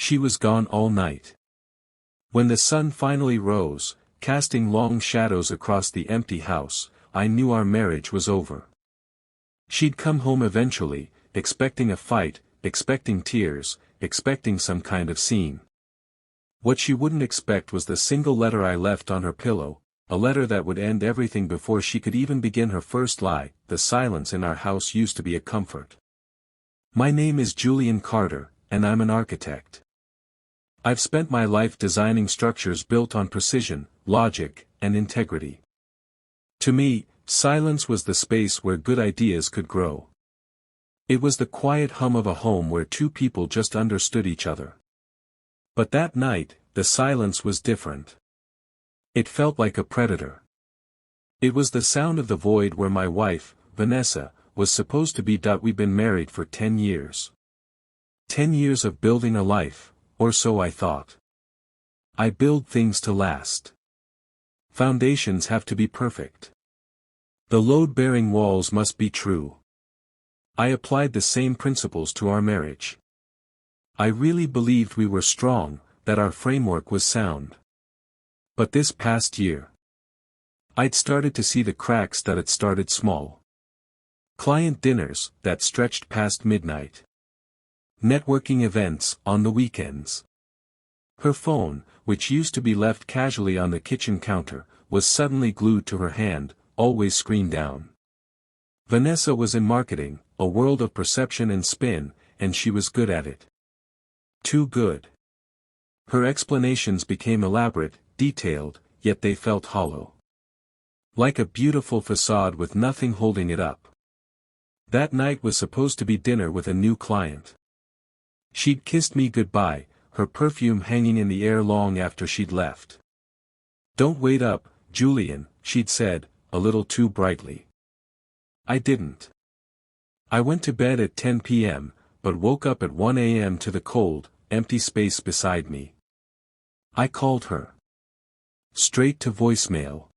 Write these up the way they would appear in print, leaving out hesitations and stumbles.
She was gone all night. When the sun finally rose, casting long shadows across the empty house, I knew our marriage was over. She'd come home eventually, expecting a fight, expecting tears, expecting some kind of scene. What she wouldn't expect was the single letter I left on her pillow, a letter that would end everything before she could even begin her first lie. The silence in our house used to be a comfort. My name is Julian Carter, and I'm an architect. I've spent my life designing structures built on precision, logic, and integrity. To me, silence was the space where good ideas could grow. It was the quiet hum of a home where two people just understood each other. But that night, the silence was different. It felt like a predator. It was the sound of the void where my wife, Vanessa, was supposed to be. We'd been married for 10 years. 10 years of building a life, or so I thought. I build things to last. Foundations have to be perfect. The load-bearing walls must be true. I applied the same principles to our marriage. I really believed we were strong, that our framework was sound. But this past year, I'd started to see the cracks that had started small. Client dinners that stretched past midnight. Networking events on the weekends. Her phone, which used to be left casually on the kitchen counter, was suddenly glued to her hand, always screen down. Vanessa was in marketing, a world of perception and spin, and she was good at it. Too good. Her explanations became elaborate, detailed, yet they felt hollow. Like a beautiful facade with nothing holding it up. That night was supposed to be dinner with a new client. She'd kissed me goodbye, her perfume hanging in the air long after she'd left. "Don't wait up, Julian," she'd said, a little too brightly. I didn't. I went to bed at 10 p.m., but woke up at 1 a.m. to the cold, empty space beside me. I called her. Straight to voicemail.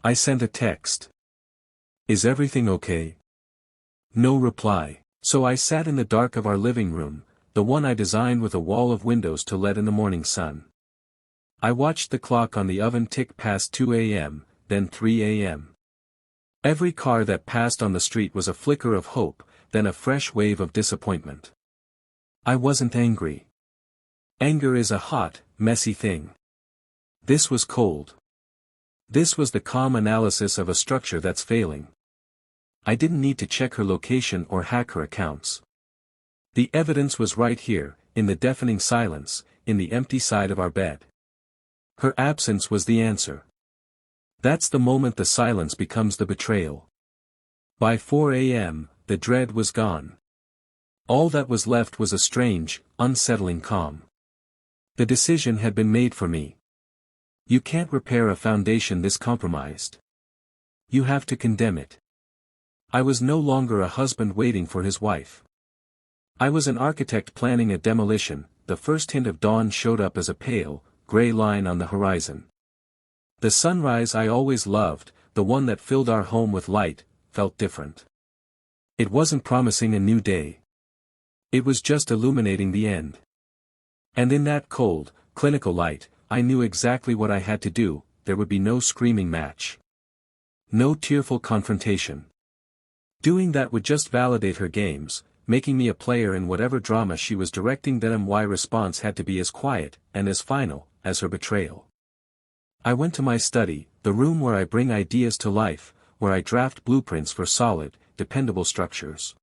I sent a text. "Is everything okay?" No reply. So I sat in the dark of our living room, the one I designed with a wall of windows to let in the morning sun. I watched the clock on the oven tick past 2 a.m., then 3 a.m. Every car that passed on the street was a flicker of hope, then a fresh wave of disappointment. I wasn't angry. Anger is a hot, messy thing. This was cold. This was the calm analysis of a structure that's failing. I didn't need to check her location or hack her accounts. The evidence was right here, in the deafening silence, in the empty side of our bed. Her absence was the answer. That's the moment the silence becomes the betrayal. By 4 a.m., the dread was gone. All that was left was a strange, unsettling calm. The decision had been made for me. You can't repair a foundation this compromised. You have to condemn it. I was no longer a husband waiting for his wife. I was an architect planning a demolition. The first hint of dawn showed up as a pale, gray line on the horizon. The sunrise I always loved, the one that filled our home with light, felt different. It wasn't promising a new day. It was just illuminating the end. And in that cold, clinical light, I knew exactly what I had to do. There would be no screaming match. No tearful confrontation. Doing that would just validate her games, making me a player in whatever drama she was directing. Then my response had to be as quiet, and as final, as her betrayal. I went to my study, the room where I bring ideas to life, where I draft blueprints for solid, dependable structures.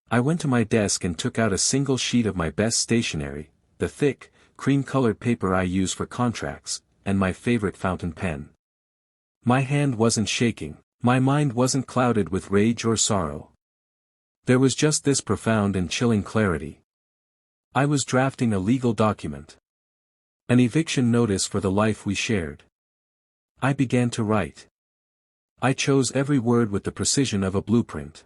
I went to my desk and took out a single sheet of my best stationery, the thick, cream-colored paper I use for contracts, and my favorite fountain pen. My hand wasn't shaking, my mind wasn't clouded with rage or sorrow. There was just this profound and chilling clarity. I was drafting a legal document. An eviction notice for the life we shared. I began to write. I chose every word with the precision of a blueprint.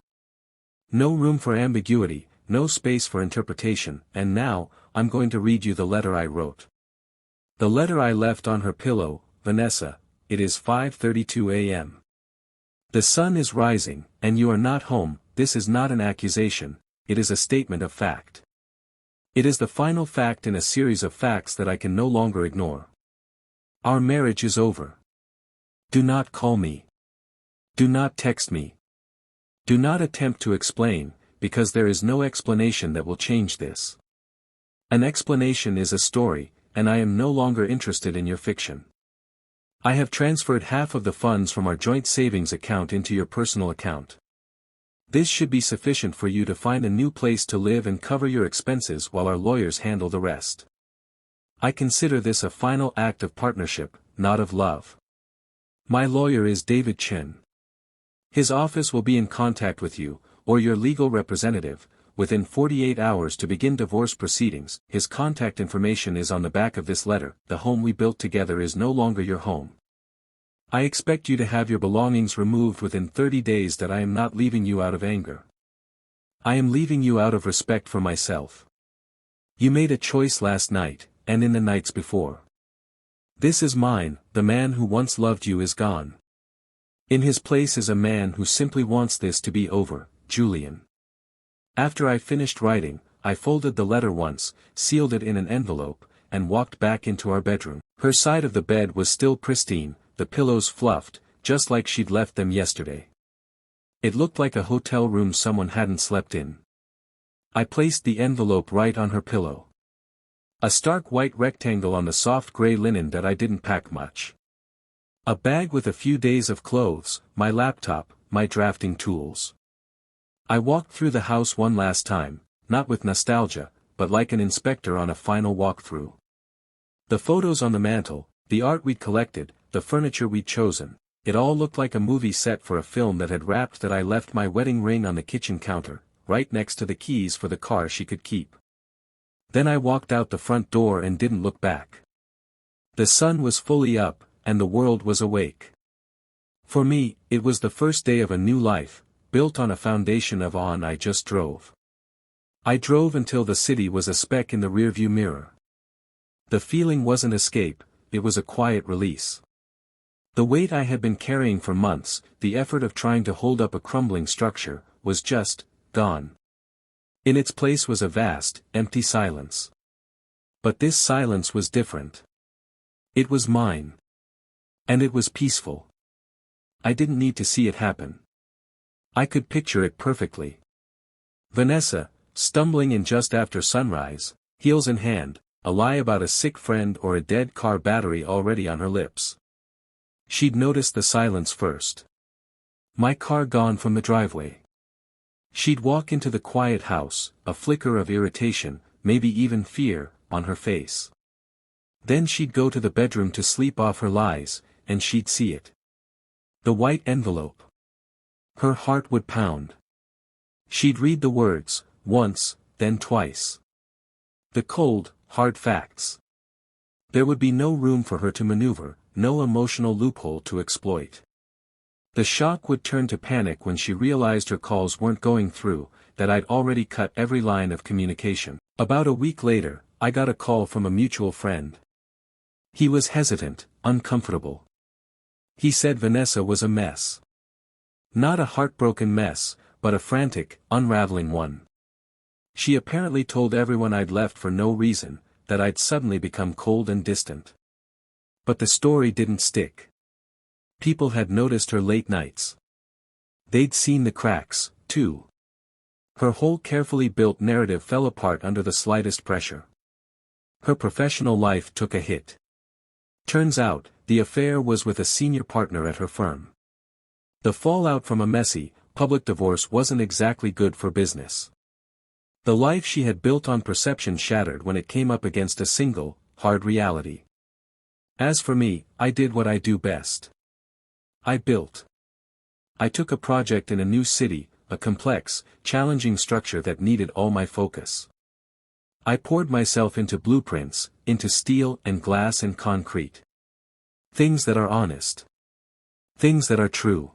No room for ambiguity, no space for interpretation, and now, I'm going to read you the letter I wrote. The letter I left on her pillow. Vanessa, it is 5:32 a.m. The sun is rising, and you are not home. This is not an accusation, it is a statement of fact. It is the final fact in a series of facts that I can no longer ignore. Our marriage is over. Do not call me. Do not text me. Do not attempt to explain, because there is no explanation that will change this. An explanation is a story, and I am no longer interested in your fiction. I have transferred half of the funds from our joint savings account into your personal account. This should be sufficient for you to find a new place to live and cover your expenses while our lawyers handle the rest. I consider this a final act of partnership, not of love. My lawyer is David Chin. His office will be in contact with you, or your legal representative, within 48 hours to begin divorce proceedings. His contact information is on the back of this letter. The home we built together is no longer your home. I expect you to have your belongings removed within 30 days. That I am not leaving you out of anger. I am leaving you out of respect for myself. You made a choice last night, and in the nights before. This is mine. The man who once loved you is gone. In his place is a man who simply wants this to be over, Julian. After I finished writing, I folded the letter once, sealed it in an envelope, and walked back into our bedroom. Her side of the bed was still pristine, the pillows fluffed, just like she'd left them yesterday. It looked like a hotel room someone hadn't slept in. I placed the envelope right on her pillow. A stark white rectangle on the soft gray linen that I didn't pack much. A bag with a few days of clothes, my laptop, my drafting tools. I walked through the house one last time, not with nostalgia, but like an inspector on a final walkthrough. The photos on the mantel, the art we'd collected, the furniture we'd chosen, it all looked like a movie set for a film that had wrapped. That I left my wedding ring on the kitchen counter, right next to the keys for the car she could keep. Then I walked out the front door and didn't look back. The sun was fully up, and the world was awake. For me, it was the first day of a new life, built on a foundation of awe, and I just drove. I drove until the city was a speck in the rearview mirror. The feeling wasn't escape, it was a quiet release. The weight I had been carrying for months, the effort of trying to hold up a crumbling structure, was just gone. In its place was a vast, empty silence. But this silence was different. It was mine. And it was peaceful. I didn't need to see it happen. I could picture it perfectly. Vanessa, stumbling in just after sunrise, heels in hand, a lie about a sick friend or a dead car battery already on her lips. She'd noticed the silence first. My car gone from the driveway. She'd walk into the quiet house, a flicker of irritation, maybe even fear, on her face. Then she'd go to the bedroom to sleep off her lies, and she'd see it. The white envelope. Her heart would pound. She'd read the words, once, then twice. The cold, hard facts. There would be no room for her to maneuver, no emotional loophole to exploit. The shock would turn to panic when she realized her calls weren't going through, that I'd already cut every line of communication. About a week later, I got a call from a mutual friend. He was hesitant, uncomfortable. He said Vanessa was a mess. Not a heartbroken mess, but a frantic, unraveling one. She apparently told everyone I'd left for no reason, that I'd suddenly become cold and distant. But the story didn't stick. People had noticed her late nights. They'd seen the cracks, too. Her whole carefully built narrative fell apart under the slightest pressure. Her professional life took a hit. Turns out, the affair was with a senior partner at her firm. The fallout from a messy, public divorce wasn't exactly good for business. The life she had built on perception shattered when it came up against a single, hard reality. As for me, I did what I do best. I built. I took a project in a new city, a complex, challenging structure that needed all my focus. I poured myself into blueprints, into steel and glass and concrete. Things that are honest. Things that are true.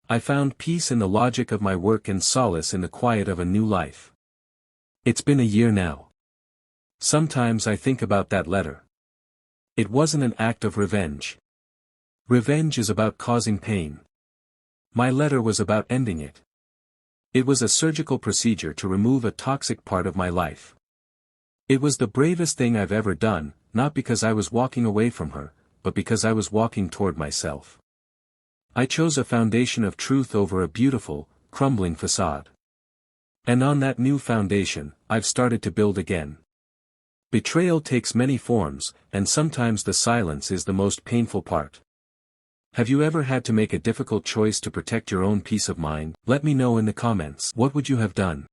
I found peace in the logic of my work and solace in the quiet of a new life. It's been a year now. Sometimes I think about that letter. It wasn't an act of revenge. Revenge is about causing pain. My letter was about ending it. It was a surgical procedure to remove a toxic part of my life. It was the bravest thing I've ever done, not because I was walking away from her, but because I was walking toward myself. I chose a foundation of truth over a beautiful, crumbling facade. And on that new foundation, I've started to build again. Betrayal takes many forms, and sometimes the silence is the most painful part. Have you ever had to make a difficult choice to protect your own peace of mind? Let me know in the comments. What would you have done?